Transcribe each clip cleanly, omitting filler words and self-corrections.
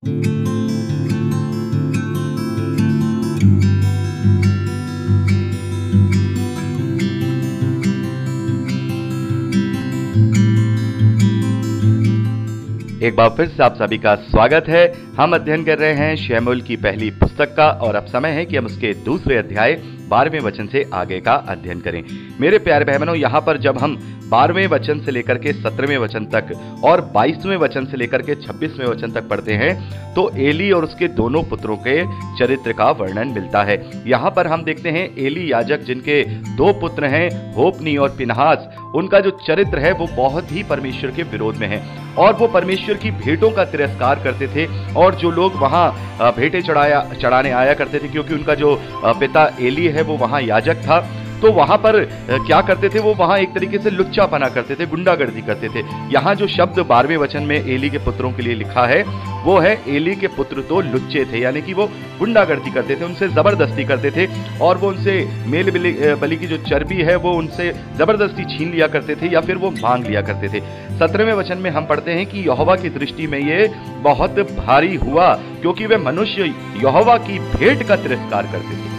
एक बार फिर से आप सभी का स्वागत है। हम अध्ययन कर रहे हैं शमूएल की पहली पुस्तक का और अब समय है कि हम उसके दूसरे अध्याय 12वें वचन से आगे का अध्ययन करें। मेरे प्यारे भाई बहनों, यहाँ पर जब हम 12वें वचन से लेकर के 17वें वचन तक और 22वें वचन से लेकर के 26वें वचन तक पढ़ते हैं तो एली और उसके दोनों पुत्रों के चरित्र का वर्णन मिलता है। यहाँ पर हम देखते हैं एली याजक, जिनके दो पुत्र हैं होप्नी और पिनहास, उनका जो चरित्र है वो बहुत ही परमेश्वर के विरोध में है और वो परमेश्वर की भेंटों का तिरस्कार करते थे। और जो लोग वहां भेंटें चढ़ाने आया करते थे, क्योंकि उनका जो पिता एली है वो वहां याजक था, तो वहां पर क्या करते थे, वो वहां एक तरीके से लुच्चापना करते थे, गुंडागर्दी करते थे। यहाँ जो शब्द 12वें वचन में एली के पुत्रों के लिए लिखा है वो है एली के पुत्र तो लुच्चे थे, यानी कि वो गुंडागर्दी करते थे, उनसे जबरदस्ती करते थे और वो उनसे मेल बलि की जो चर्बी है वो उनसे जबरदस्ती छीन लिया करते थे या फिर वो मांग लिया करते थे। 17वें वचन में हम पढ़ते हैं कि यहोवा की दृष्टि में ये बहुत भारी हुआ, क्योंकि वे मनुष्य यहोवा की भेंट का तिरस्कार करते थे।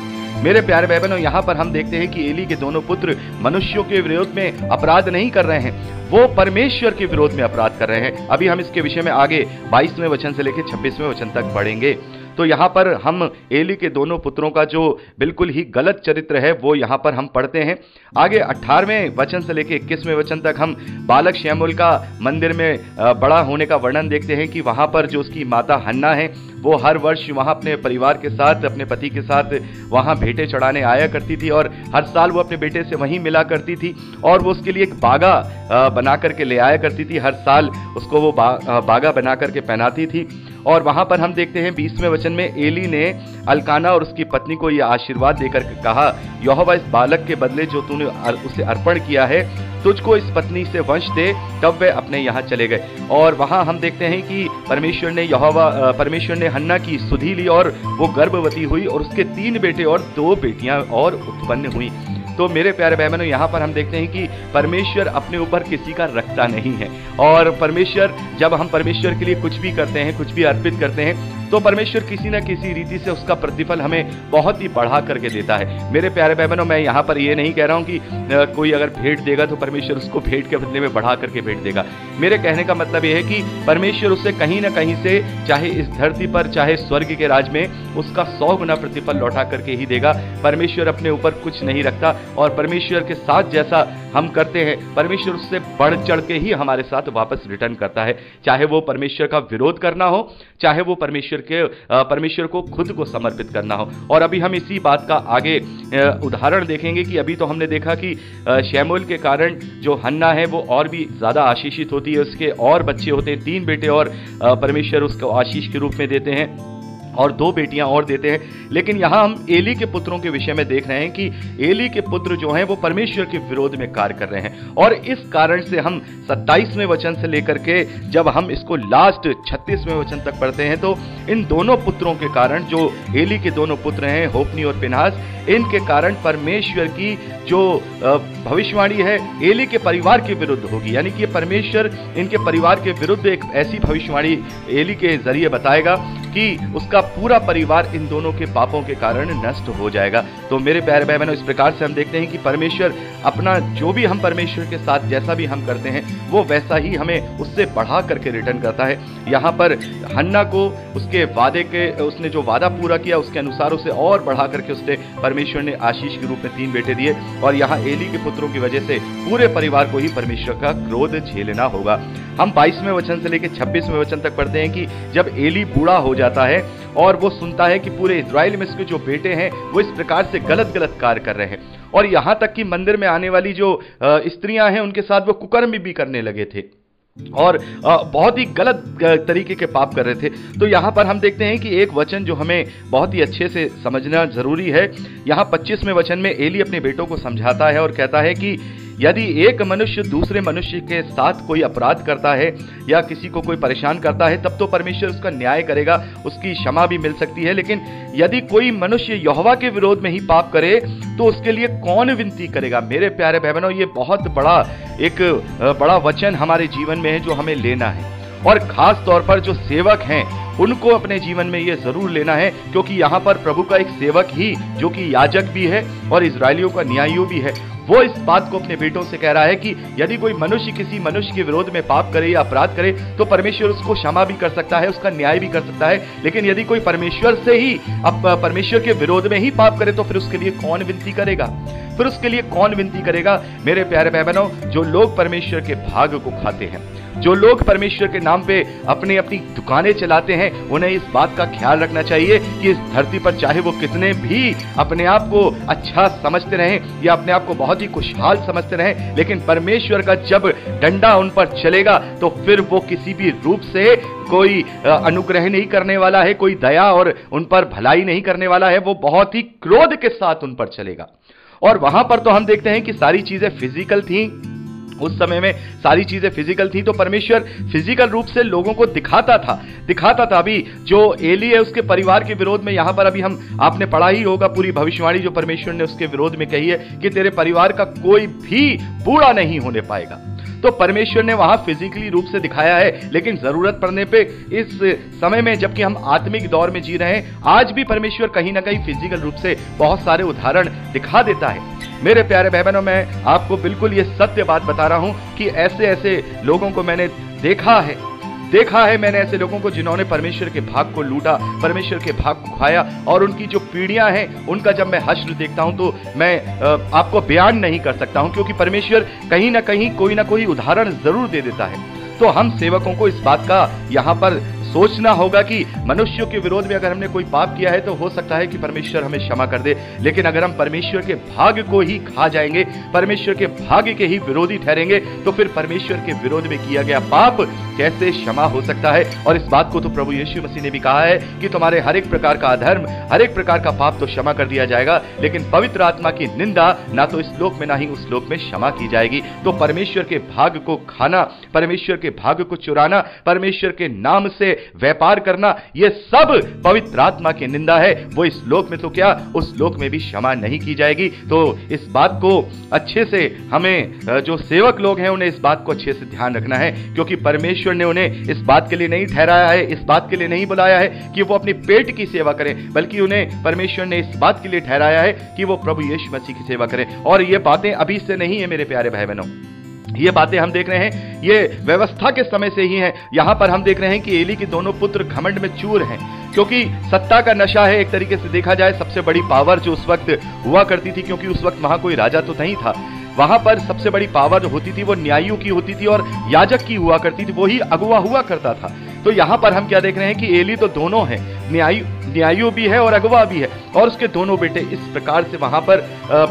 मेरे प्यारे भाई बहनों, यहाँ पर हम देखते हैं कि एली के दोनों पुत्र मनुष्यों के विरोध में अपराध नहीं कर रहे हैं, वो परमेश्वर के विरोध में अपराध कर रहे हैं। अभी हम इसके विषय में आगे 22वें वचन से लेकर 26वें वचन तक पढ़ेंगे। तो यहाँ पर हम एली के दोनों पुत्रों का जो बिल्कुल ही गलत चरित्र है वो यहाँ पर हम पढ़ते हैं। आगे 18वें वचन से लेकर 21वें वचन तक हम बालक शमूएल का मंदिर में बड़ा होने का वर्णन देखते हैं कि वहाँ पर जो उसकी माता हन्ना है वो हर वर्ष वहाँ अपने परिवार के साथ, अपने पति के साथ वहाँ भेंटें चढ़ाने आया करती थी और हर साल वो अपने बेटे से वहीं मिला करती थी और वो उसके लिए एक बागा बना करके ले आया करती थी। हर साल उसको वो बागा बना करके पहनाती थी। और वहां पर हम देखते हैं 20वें वचन में एली ने अल्काना और उसकी पत्नी को यह आशीर्वाद देकर कहा, यहोवा इस बालक के बदले जो तूने उसे अर्पण किया है तुझको इस पत्नी से वंश दे। तब वे अपने यहाँ चले गए। और वहां हम देखते हैं कि परमेश्वर ने हन्ना की सुधि ली और वो गर्भवती हुई और उसके 3 बेटे और 2 बेटियां और उत्पन्न हुई। तो मेरे प्यारे भाई बहनों, यहाँ पर हम देखते हैं कि परमेश्वर अपने ऊपर किसी का रखता नहीं है और परमेश्वर, जब हम परमेश्वर के लिए कुछ भी करते हैं, कुछ भी अर्पित करते हैं, तो परमेश्वर किसी न किसी रीति से उसका प्रतिफल हमें बहुत ही बढ़ा करके देता है। मेरे प्यारे भाई बहनों, मैं यहाँ पर ये नहीं कह रहा हूँ कि कोई अगर भेंट देगा तो परमेश्वर उसको भेंट के बदले में बढ़ा करके भेंट देगा। मेरे कहने का मतलब यह है कि परमेश्वर उसे कहीं ना कहीं से, चाहे इस धरती पर चाहे स्वर्ग के राज में, उसका 100 गुना प्रतिफल लौटा करके ही देगा। परमेश्वर अपने ऊपर कुछ नहीं रखता और परमेश्वर के साथ जैसा हम करते हैं, परमेश्वर उससे बढ़ चढ़ के ही हमारे साथ वापस रिटर्न करता है। चाहे वो परमेश्वर का विरोध करना हो, चाहे वो परमेश्वर को खुद को समर्पित करना हो। और अभी हम इसी बात का आगे उदाहरण देखेंगे कि अभी तो हमने देखा कि शमूएल के कारण जो हन्ना है वो और भी ज्यादा आशीषित होती है, उसके और बच्चे होते हैं, 3 बेटे और परमेश्वर उसको आशीष के रूप में देते हैं और 2 बेटियां और देते हैं। लेकिन यहां हम एली के पुत्रों के विषय में देख रहे हैं कि एली के पुत्र जो हैं वो परमेश्वर के विरोध में कार्य कर रहे हैं और इस कारण से हम 27वें वचन से लेकर के जब हम इसको लास्ट 36वें वचन तक पढ़ते हैं तो इन दोनों पुत्रों के कारण, जो एली के दोनों पुत्र हैं होप्नी और पिनहास, इनके कारण परमेश्वर की जो भविष्यवाणी है एली के परिवार के विरुद्ध होगी। यानी कि परमेश्वर इनके परिवार के विरुद्ध एक ऐसी भविष्यवाणी एली के जरिए बताएगा कि उसका पूरा परिवार इन दोनों के पापों के कारण नष्ट हो जाएगा। तो मेरे प्यारे भाई बहनों, इस प्रकार से हम देखते हैं कि परमेश्वर अपना जो भी हम परमेश्वर के साथ जैसा भी हम करते हैं वो वैसा ही हमें उससे बढ़ा करके रिटर्न करता है। यहाँ पर हन्ना को उसके वादे के, उसने जो वादा पूरा किया उसके अनुसार उसे और बढ़ा करके उसने परमेश्वर ने आशीष के रूप में 3 बेटे दिए और यहाँ एली के पुत्रों की वजह से पूरे परिवार को ही परमेश्वर का क्रोध झेलना होगा। हम 22वें वचन से लेकर 26वें वचन तक पढ़ते हैं कि जब एली बूढ़ा हो जाता है और वो सुनता है कि पूरे इजराइल में उसके जो बेटे हैं वो इस प्रकार से गलत गलत कार्य कर रहे हैं और यहाँ तक कि मंदिर में आने वाली जो स्त्रियां हैं उनके साथ वो कुकर्म भी करने लगे थे और बहुत ही गलत तरीके के पाप कर रहे थे। तो यहाँ पर हम देखते हैं कि एक वचन जो हमें बहुत ही अच्छे से समझना जरूरी है। यहाँ 25वें वचन में एली अपने बेटों को समझाता है और कहता है कि यदि एक मनुष्य दूसरे मनुष्य के साथ कोई अपराध करता है या किसी को कोई परेशान करता है तब तो परमेश्वर उसका न्याय करेगा, उसकी क्षमा भी मिल सकती है। लेकिन यदि कोई मनुष्य यहोवा के विरोध में ही पाप करे तो उसके लिए कौन विनती करेगा। मेरे प्यारे भाई बहनों, ये बहुत बड़ा वचन हमारे जीवन में है जो हमें लेना है और खास तौर पर जो सेवक हैं उनको अपने जीवन में ये जरूर लेना है, क्योंकि यहाँ पर प्रभु का एक सेवक ही जो कि याजक भी है और इजरायलियों का न्यायी भी है, वो इस बात को अपने बेटों से कह रहा है कि यदि कोई मनुष्य किसी मनुष्य के विरोध में पाप करे या अपराध करे तो परमेश्वर उसको क्षमा भी कर सकता है, उसका न्याय भी कर सकता है। लेकिन यदि कोई परमेश्वर से ही परमेश्वर के विरोध में ही पाप करे तो फिर उसके लिए कौन विनती करेगा? फिर उसके लिए कौन विनती करेगा? मेरे प्यारे भाई बहनों, जो लोग परमेश्वर के भाग को खाते हैं, जो लोग परमेश्वर के नाम पे अपनी दुकानें चलाते हैं, उन्हें इस बात का ख्याल रखना चाहिए कि इस धरती पर चाहे वो कितने भी अपने आप को अच्छा समझते रहें या अपने आप को बहुत ही खुशहाल समझते रहें, लेकिन परमेश्वर का जब डंडा उन पर चलेगा तो फिर वो किसी भी रूप से कोई अनुग्रह नहीं करने वाला है, कोई दया और उन पर भलाई नहीं करने वाला है, वो बहुत ही क्रोध के साथ उन पर चलेगा। और वहां पर तो हम देखते हैं कि सारी चीजें फिजिकल थी, उस समय में सारी चीजें फिजिकल थी, तो परमेश्वर फिजिकल रूप से लोगों को दिखाता था। अभी जो एली है उसके परिवार के विरोध में, यहां पर अभी आपने पढ़ा ही होगा पूरी भविष्यवाणी जो परमेश्वर ने उसके विरोध में कही है कि तेरे परिवार का कोई भी बूढ़ा नहीं होने पाएगा। तो परमेश्वर ने वहां फिजिकली रूप से दिखाया है, लेकिन जरूरत पड़ने पे इस समय में जबकि हम आत्मिक दौर में जी रहे हैं, आज भी परमेश्वर कहीं ना कहीं फिजिकल रूप से बहुत सारे उदाहरण दिखा देता है। मेरे प्यारे भाई बहनों, मैं आपको बिल्कुल ये सत्य बात बता रहा हूं कि ऐसे ऐसे लोगों को मैंने देखा है मैंने ऐसे लोगों को जिन्होंने परमेश्वर के भाग को लूटा, परमेश्वर के भाग को खाया, और उनकी जो पीढ़ियां हैं उनका जब मैं हश्र देखता हूं तो मैं आपको बयान नहीं कर सकता हूं, क्योंकि परमेश्वर कहीं ना कहीं कोई ना कोई उदाहरण जरूर दे देता है। तो हम सेवकों को इस बात का यहां पर सोचना होगा कि मनुष्यों के विरोध में अगर हमने कोई पाप किया है तो हो सकता है कि परमेश्वर हमें क्षमा कर दे, लेकिन अगर हम परमेश्वर के भाग्य को ही खा जाएंगे, परमेश्वर के भाग्य के ही विरोधी ठहरेंगे, तो फिर परमेश्वर के विरोध में किया गया पाप कैसे क्षमा हो सकता है? और इस बात को तो प्रभु यीशु मसीह ने भी कहा है कि तुम्हारे हर एक प्रकार का अधर्म, हर एक प्रकार का पाप तो क्षमा कर दिया जाएगा, लेकिन पवित्र आत्मा की निंदा ना तो इस लोक में ना ही उस लोक में क्षमा की जाएगी। तो परमेश्वर के भाग्य को खाना, परमेश्वर के भाग्य को चुराना, परमेश्वर के नाम से व्यापार करना, यह सब पवित्र आत्मा की निंदा है। वो इस लोक में तो क्या, उस लोक में भी क्षमा नहीं की जाएगी। तो इस बात को अच्छे से हमें जो सेवक लोग हैं उन्हें इस बात को अच्छे से ध्यान रखना है, क्योंकि परमेश्वर ने उन्हें इस बात के लिए नहीं ठहराया है, इस बात के लिए नहीं बुलाया है कि वो अपनी पेट की सेवा करें, बल्कि उन्हें परमेश्वर ने इस बात के लिए ठहराया है कि वो प्रभु यीशु मसीह की सेवा करें। और ये बातें अभी से नहीं है मेरे प्यारे भाई बहनों, ये बातें हम देख रहे हैं ये व्यवस्था के समय से ही हैं। यहां पर हम देख रहे हैं कि एली के दोनों पुत्र घमंड में चूर हैं, क्योंकि सत्ता का नशा है। एक तरीके से देखा जाए सबसे बड़ी पावर जो उस वक्त हुआ करती थी, क्योंकि उस वक्त वहां कोई राजा तो नहीं था, वहां पर सबसे बड़ी पावर जो होती थी वो न्यायियों की होती थी और याजक की हुआ करती थी, वही अगुवा हुआ करता था। तो यहां पर हम क्या देख रहे हैं कि एली तो दोनों है, न्यायी भी है और अगुवा भी है, और उसके दोनों बेटे इस प्रकार से वहां पर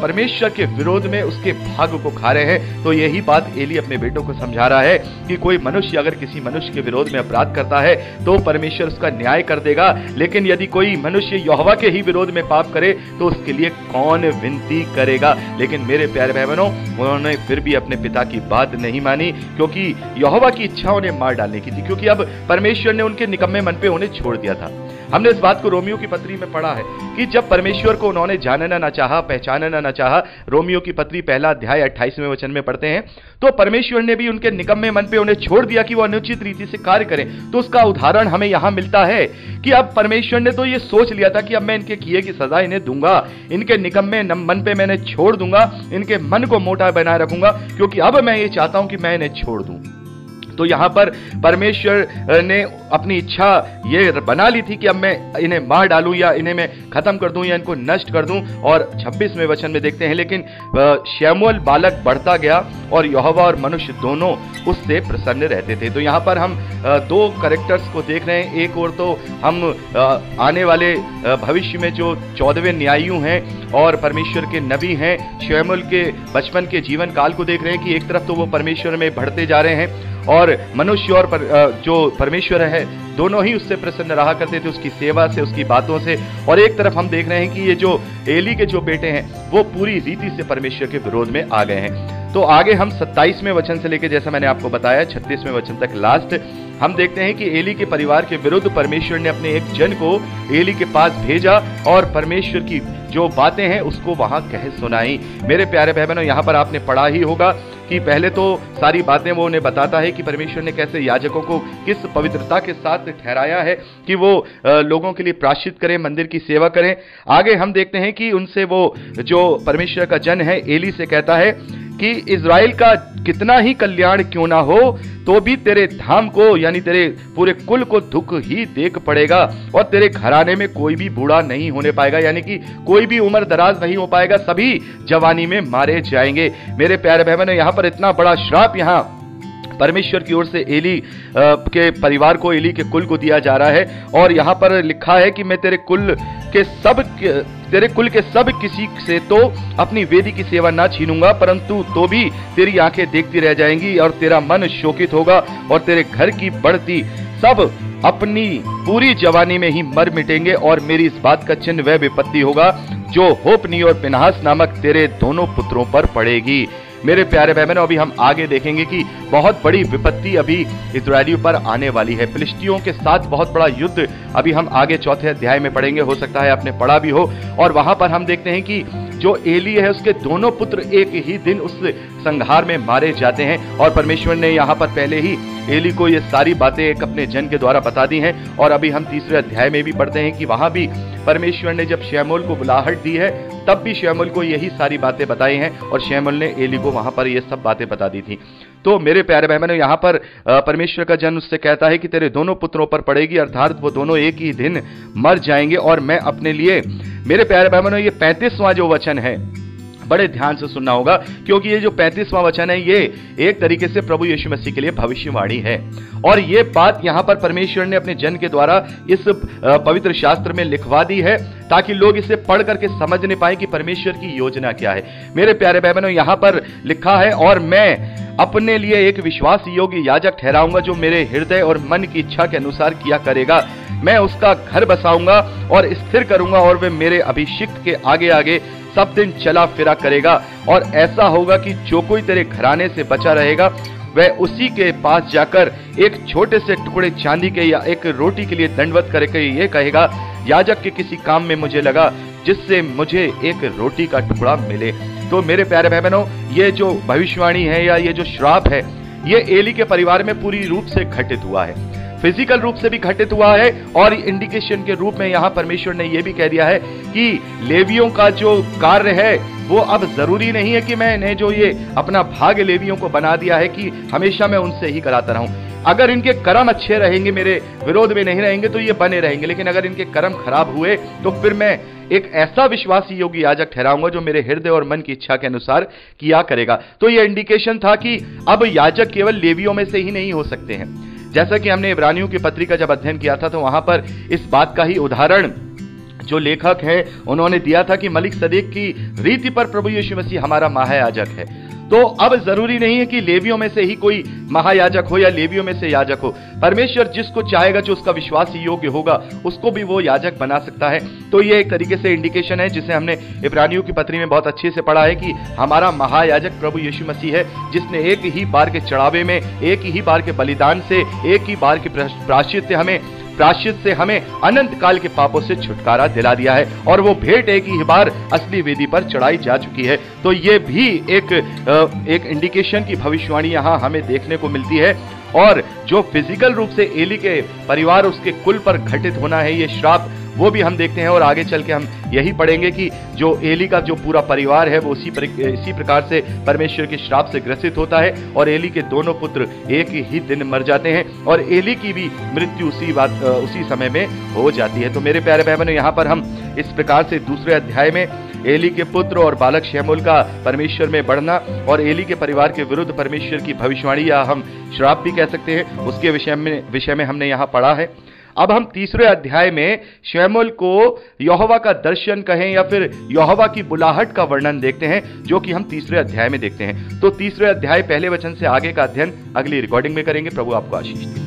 परमेश्वर के विरोध में उसके भाग को खा रहे हैं। तो यही बात एली अपने बेटों को समझा रहा है कि कोई मनुष्य अगर किसी मनुष्य के विरोध में अपराध करता है तो परमेश्वर उसका न्याय कर देगा, लेकिन यदि कोई मनुष्य यहोवा के ही विरोध में पाप करे तो उसके लिए कौन विनती करेगा? लेकिन मेरे प्यारे भाई बहनों, उन्होंने फिर भी अपने पिता की बात नहीं मानी, क्योंकि यहोवा की इच्छा उन्हें मार डालने की थी, क्योंकि अब परमेश्वर ने उनके निकम्मे मन पे उन्हें छोड़ दिया था। हमने इस बात को रोमियो की पत्री में पढ़ा है कि जब परमेश्वर को उन्होंने जानना ना चाहा, पहचानना ना चाहा, रोमियो की पत्री पहला अध्याय 28वें वचन में पढ़ते हैं, तो परमेश्वर ने भी उनके निकम्मे मन पे उन्हें छोड़ दिया कि वो अनुचित रीति से कार्य करें। तो उसका उदाहरण हमें यहां मिलता है कि अब परमेश्वर ने तो ये सोच लिया था कि अब मैं इनके किए की सजा इन्हें दूंगा, इनके निकम्मे मन पे मैंने छोड़ दूंगा, इनके मन को मोटा बनाए रखूंगा, क्योंकि अब मैं ये चाहता हूं कि मैं इन्हें छोड़ दूं। तो यहां पर परमेश्वर ने अपनी इच्छा ये बना ली थी कि अब मैं इन्हें मार डालूं या इन्हें मैं खत्म कर दूं या इनको नष्ट कर दूं। और 26वें वचन में देखते हैं, लेकिन शमूएल बालक बढ़ता गया और यहोवा और मनुष्य दोनों उससे प्रसन्न रहते थे। तो यहां पर हम दो कैरेक्टर्स को देख रहे हैं। एक और तो हम आने वाले भविष्य में जो 14वें न्यायी हैं और परमेश्वर के नबी हैं, शमूएल के बचपन के जीवन काल को देख रहे हैं कि एक तरफ तो वो परमेश्वर में बढ़ते जा रहे हैं और मनुष्य और जो परमेश्वर है दोनों ही उससे प्रसन्न रहा करते थे, उसकी सेवा से, उसकी बातों से। और एक तरफ हम देख रहे हैं कि ये जो एली के जो बेटे हैं वो पूरी रीति से परमेश्वर के विरोध में आ गए हैं। तो आगे हम 27वें वचन से लेकर, जैसा मैंने आपको बताया, 36वें वचन तक लास्ट हम देखते हैं कि एली के परिवार के विरुद्ध परमेश्वर ने अपने एक जन को एली के पास भेजा और परमेश्वर की जो बातें हैं उसको वहां कह सुनाई। मेरे प्यारे भाई बहनों, यहां पर आपने पढ़ा ही होगा कि पहले तो सारी बातें वो उन्हें बताता है कि परमेश्वर ने कैसे याजकों को किस पवित्रता के साथ ठहराया है कि वो लोगों के लिए प्रायश्चित करें, मंदिर की सेवा करें। आगे हम देखते हैं कि उनसे वो जो परमेश्वर का जन है एली से कहता है कि इज़राइल का कितना ही कल्याण क्यों ना हो तो भी तेरे धाम को यानी तेरे पूरे कुल को दुख ही देख पड़ेगा और तेरे घराने में कोई भी बूढ़ा नहीं होने पाएगा, यानी कि कोई भी उम्र दराज नहीं हो पाएगा, सभी जवानी में मारे जाएंगे। मेरे प्यारे भाई बहनों, यहाँ पर इतना बड़ा श्राप यहाँ परमेश्वर की ओर से एली के परिवार को, एली के कुल को दिया जा रहा है। और यहां पर लिखा है कि मैं तेरे कुल के सब किसी से तो अपनी वेदी की सेवा ना छीनूंगा, परंतु तो भी तेरी आंखें देखती रह जाएंगी और तेरा मन शोकित होगा और तेरे घर की बढ़ती सब अपनी पूरी जवानी में ही मर मिटेंगे। और मेरी इस बात का चिन्ह वह विपत्ति होगा जो होप्नी और पिनहास नामक तेरे दोनों पुत्रों पर पड़ेगी। मेरे प्यारे भाई बहनों, अभी हम आगे देखेंगे कि बहुत बड़ी विपत्ति अभी इस्राएलियों पर आने वाली है। फिलिस्तियों के साथ बहुत बड़ा युद्ध अभी हम आगे चौथे अध्याय में पढ़ेंगे, हो सकता है आपने पढ़ा भी हो। और वहां पर हम देखते हैं कि जो एली है उसके दोनों पुत्र एक ही दिन उस संहार में मारे जाते हैं। और परमेश्वर ने यहाँ पर पहले ही एली को ये सारी बातें एक अपने जन के द्वारा बता दी हैं। और अभी हम तीसरे अध्याय में भी पढ़ते हैं कि वहां भी परमेश्वर ने जब शमूएल को बुलाहट दी है तब भी शमूएल को यही सारी बातें बताई हैं और शमूएल ने एली को वहां पर ये सब बातें बता दी थी। तो मेरे प्यारे भाई बहनों, यहाँ पर परमेश्वर का जन उससे कहता है कि तेरे दोनों पुत्रों पर पड़ेगी, अर्थात वो दोनों एक ही दिन मर जाएंगे। और मैं अपने लिए, मेरे प्यारे भाई बहनों, ये 35वां जो वचन है बड़े ध्यान से सुनना होगा, क्योंकि ये जो 35वां वचन है ये एक तरीके से प्रभु यीशु मसीह के लिए भविष्यवाणी है। और ये बात यहां पर परमेश्वर ने अपने जन के द्वारा इस पवित्र शास्त्र में लिखवा दी है ताकि लोग इसे पढ़ करके समझने पाए कि परमेश्वर की योजना क्या है। मेरे प्यारे भाई बहनों, यहां पर लिखा है, और मैं अपने लिए एक विश्वास योग्य याजक ठहराऊंगा जो मेरे हृदय और मन की इच्छा के अनुसार किया करेगा। मैं उसका घर बसाऊंगा और स्थिर करूंगा और वह मेरे अभिषिक्त के आगे आगे सब दिन चला फिरा करेगा। और ऐसा होगा कि जो कोई तेरे घराने से बचा रहेगा वह उसी के पास जाकर एक छोटे से टुकड़े चांदी के या एक रोटी के लिए दंडवत करके ये कहेगा, याजक के किसी काम में मुझे लगा जिससे मुझे एक रोटी का टुकड़ा मिले। तो मेरे प्यारे भाई बहनों, ये जो भविष्यवाणी है या ये जो श्राप है ये एली के परिवार में पूरी रूप से घटित हुआ है, फिजिकल रूप से भी घटित हुआ है। और इंडिकेशन के रूप में यहां परमेश्वर ने यह भी कह दिया है कि लेवियों का जो कार्य है वो अब जरूरी नहीं है कि मैंने जो ये अपना भाग लेवियों को बना दिया है कि हमेशा मैं उनसे ही कराता रहूं। अगर इनके कर्म अच्छे रहेंगे, मेरे विरोध में नहीं रहेंगे, तो ये बने रहेंगे, लेकिन अगर इनके कर्म खराब हुए तो फिर मैं एक ऐसा विश्वासी योग्य याजक ठहराऊंगा जो मेरे हृदय और मन की इच्छा के अनुसार किया करेगा। तो यह इंडिकेशन था कि अब याजक केवल लेवियों में से ही नहीं हो सकते हैं। जैसा कि हमने इब्रानियों की पत्री का जब अध्ययन किया था तो वहां पर इस बात का ही उदाहरण जो लेखक है उन्होंने दिया था कि मलिक सदेक की रीति पर प्रभु यीशु मसीह हमारा महायाजक है। तो अब जरूरी नहीं है कि लेवियों में से ही कोई महायाजक हो या लेवियों में से याजक हो। परमेश्वर जिसको चाहेगा, जो उसका विश्वास योग्य होगा, उसको भी वो याजक बना सकता है। तो ये एक तरीके से इंडिकेशन है जिसे हमने इब्रानियों की पत्री में बहुत अच्छे से पढ़ा है कि हमारा महायाजक प्रभु यीशु मसीह है, जिसने एक ही बार के चढ़ावे में, एक ही बार के बलिदान से, एक ही बार के प्रायश्चित से हमें अनंत काल के पापों से छुटकारा दिला दिया है। और वो भेंट एक ही बार असली वेदी पर चढ़ाई जा चुकी है। तो ये भी एक इंडिकेशन की भविष्यवाणी यहाँ हमें देखने को मिलती है। और जो फिजिकल रूप से एली के परिवार, उसके कुल पर घटित होना है ये श्राप, वो भी हम देखते हैं। और आगे चल के हम यही पढ़ेंगे कि जो एली का जो पूरा परिवार है वो इसी प्रकार से परमेश्वर के श्राप से ग्रसित होता है और एली के दोनों पुत्र एक ही दिन मर जाते हैं और एली की भी मृत्यु उसी समय में हो जाती है। तो मेरे प्यारे भाई बहनों, यहाँ पर हम इस प्रकार से दूसरे अध्याय में एली के पुत्र और बालक शमूएल का परमेश्वर में बढ़ना और एली के परिवार के विरुद्ध परमेश्वर की भविष्यवाणी या हम श्राप भी कह सकते हैं, उसके विषय में हमने यहाँ पढ़ा है। अब हम तीसरे अध्याय में शमूएल को यहोवा का दर्शन कहें या फिर यहोवा की बुलाहट का वर्णन देखते हैं, जो कि हम तीसरे अध्याय में देखते हैं। तो तीसरे अध्याय पहले वचन से आगे का अध्ययन अगली रिकॉर्डिंग में करेंगे। प्रभु आपको आशीष दे।